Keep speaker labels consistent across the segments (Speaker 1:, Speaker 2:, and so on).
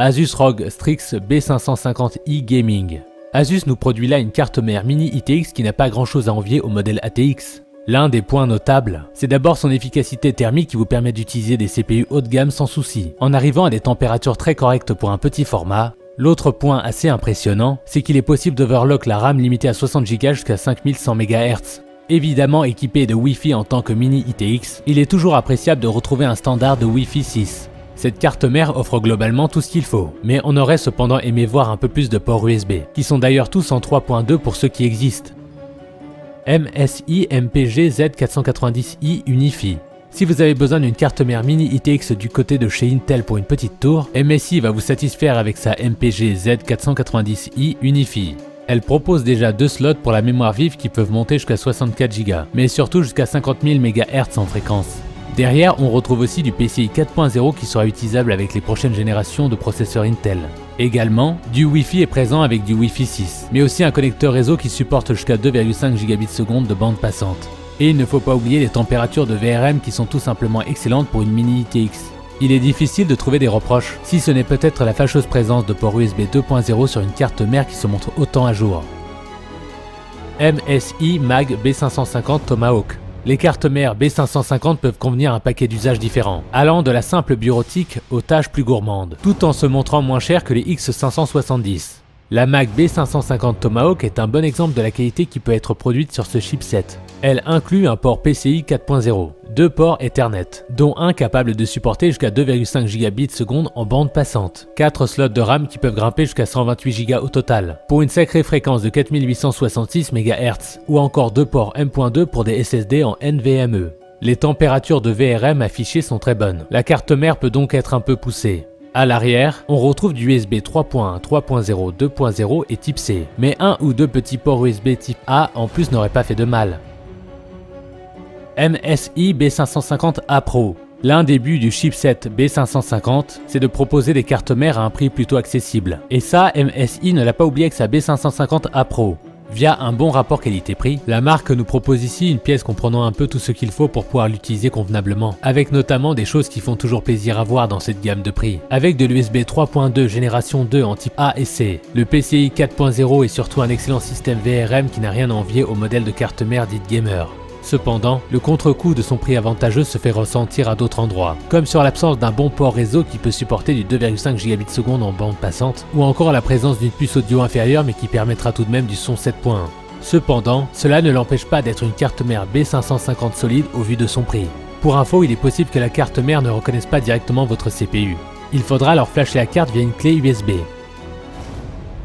Speaker 1: Asus ROG Strix B550i Gaming. Asus nous produit là une carte mère mini ITX qui n'a pas grand chose à envier au modèle ATX. L'un des points notables, c'est d'abord son efficacité thermique qui vous permet d'utiliser des CPU haut de gamme sans souci, en arrivant à des températures très correctes pour un petit format. L'autre point assez impressionnant, c'est qu'il est possible d'overclock la RAM limitée à 60 Go jusqu'à 5100 MHz. Évidemment équipé de Wi-Fi en tant que mini ITX, il est toujours appréciable de retrouver un standard de Wi-Fi 6. Cette carte mère offre globalement tout ce qu'il faut, mais on aurait cependant aimé voir un peu plus de ports USB, qui sont d'ailleurs tous en 3.2 pour ceux qui existent. MSI MPG Z490i Unifi. Si vous avez besoin d'une carte mère mini ITX du côté de chez Intel pour une petite tour, MSI va vous satisfaire avec sa MPG Z490i Unifi. Elle propose déjà 2 slots pour la mémoire vive qui peuvent monter jusqu'à 64 Go, mais surtout jusqu'à 50 000 MHz en fréquence. Derrière, on retrouve aussi du PCI 4.0 qui sera utilisable avec les prochaines générations de processeurs Intel. Également, du Wi-Fi est présent avec du Wi-Fi 6, mais aussi un connecteur réseau qui supporte jusqu'à 2,5 Gbps de bande passante. Et il ne faut pas oublier les températures de VRM qui sont tout simplement excellentes pour une mini ITX. Il est difficile de trouver des reproches, si ce n'est peut-être la fâcheuse présence de port USB 2.0 sur une carte mère qui se montre autant à jour. MSI Mag B550 Tomahawk. Les cartes mères B550 peuvent convenir à un paquet d'usages différents, allant de la simple bureautique aux tâches plus gourmandes, tout en se montrant moins chères que les X570. La Mag B550 Tomahawk est un bon exemple de la qualité qui peut être produite sur ce chipset. Elle inclut un port PCI 4.0, 2 ports Ethernet, dont un capable de supporter jusqu'à 2,5 Gbps en bande passante, 4 slots de RAM qui peuvent grimper jusqu'à 128 Go au total, pour une sacrée fréquence de 4866 MHz, ou encore 2 ports M.2 pour des SSD en NVMe. Les températures de VRM affichées sont très bonnes, la carte mère peut donc être un peu poussée. À l'arrière, on retrouve du USB 3.1, 3.0, 2.0 et type C, mais un ou deux petits ports USB type A en plus n'auraient pas fait de mal. MSI B550A Pro. L'un des buts du chipset B550, c'est de proposer des cartes mères à un prix plutôt accessible. Et ça, MSI ne l'a pas oublié avec sa B550A Pro. Via un bon rapport qualité-prix, la marque nous propose ici une pièce comprenant un peu tout ce qu'il faut pour pouvoir l'utiliser convenablement, avec notamment des choses qui font toujours plaisir à voir dans cette gamme de prix. Avec de l'USB 3.2 génération 2 en type A et C, le PCI 4.0 et surtout un excellent système VRM qui n'a rien à envier au modèle de carte mère dite gamer. Cependant, le contre-coup de son prix avantageux se fait ressentir à d'autres endroits, comme sur l'absence d'un bon port réseau qui peut supporter du 2,5 Gbps en bande passante, ou encore la présence d'une puce audio inférieure mais qui permettra tout de même du son 7.1. Cependant, cela ne l'empêche pas d'être une carte mère B550 solide au vu de son prix. Pour info, il est possible que la carte mère ne reconnaisse pas directement votre CPU. Il faudra alors flasher la carte via une clé USB.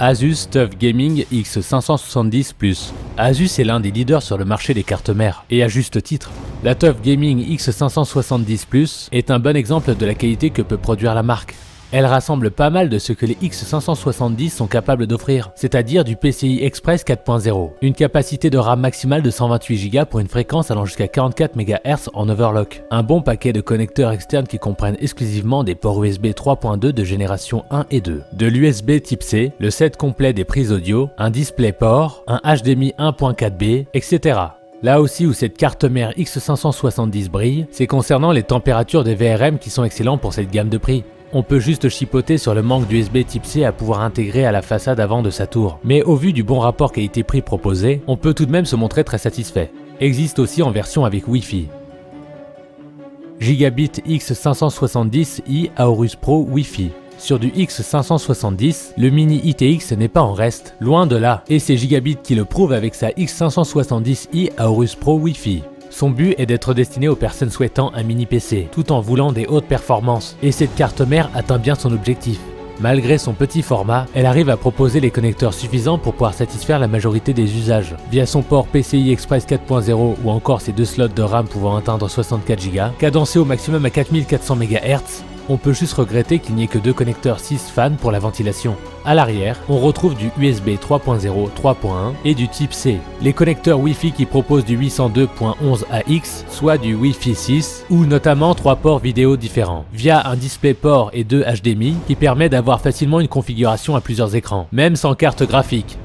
Speaker 1: Asus TUF Gaming X570+. Asus est l'un des leaders sur le marché des cartes mères, et à juste titre. La TUF Gaming X570+, est un bon exemple de la qualité que peut produire la marque. Elle rassemble pas mal de ce que les X570 sont capables d'offrir, c'est-à-dire du PCI Express 4.0, une capacité de RAM maximale de 128 Go pour une fréquence allant jusqu'à 44 MHz en overclock, un bon paquet de connecteurs externes qui comprennent exclusivement des ports USB 3.2 de génération 1 et 2, de l'USB type C, le set complet des prises audio, un DisplayPort, un HDMI 1.4b, etc. Là aussi où cette carte mère X570 brille, c'est concernant les températures des VRM qui sont excellents pour cette gamme de prix. On peut juste chipoter sur le manque d'USB type C à pouvoir intégrer à la façade avant de sa tour. Mais au vu du bon rapport qualité-prix proposé, on peut tout de même se montrer très satisfait. Existe aussi en version avec Wi-Fi. Gigabit X570i Aorus Pro Wi-Fi. Sur du X570, le mini ITX n'est pas en reste, loin de là, et c'est Gigabit qui le prouve avec sa X570i Aorus Pro Wi-Fi. Son but est d'être destiné aux personnes souhaitant un mini PC, tout en voulant des hautes performances, et cette carte mère atteint bien son objectif. Malgré son petit format, elle arrive à proposer les connecteurs suffisants pour pouvoir satisfaire la majorité des usages. Via son port PCI Express 4.0 ou encore ses 2 slots de RAM pouvant atteindre 64 Go, cadencé au maximum à 4400 MHz, on peut juste regretter qu'il n'y ait que 2 connecteurs 6 fans pour la ventilation. À l'arrière, on retrouve du USB 3.0, 3.1 et du type C. Les connecteurs Wi-Fi qui proposent du 802.11ax, soit du Wi-Fi 6, ou notamment 3 ports vidéo différents, via un DisplayPort et 2 HDMI qui permet d'avoir facilement une configuration à plusieurs écrans, même sans carte graphique.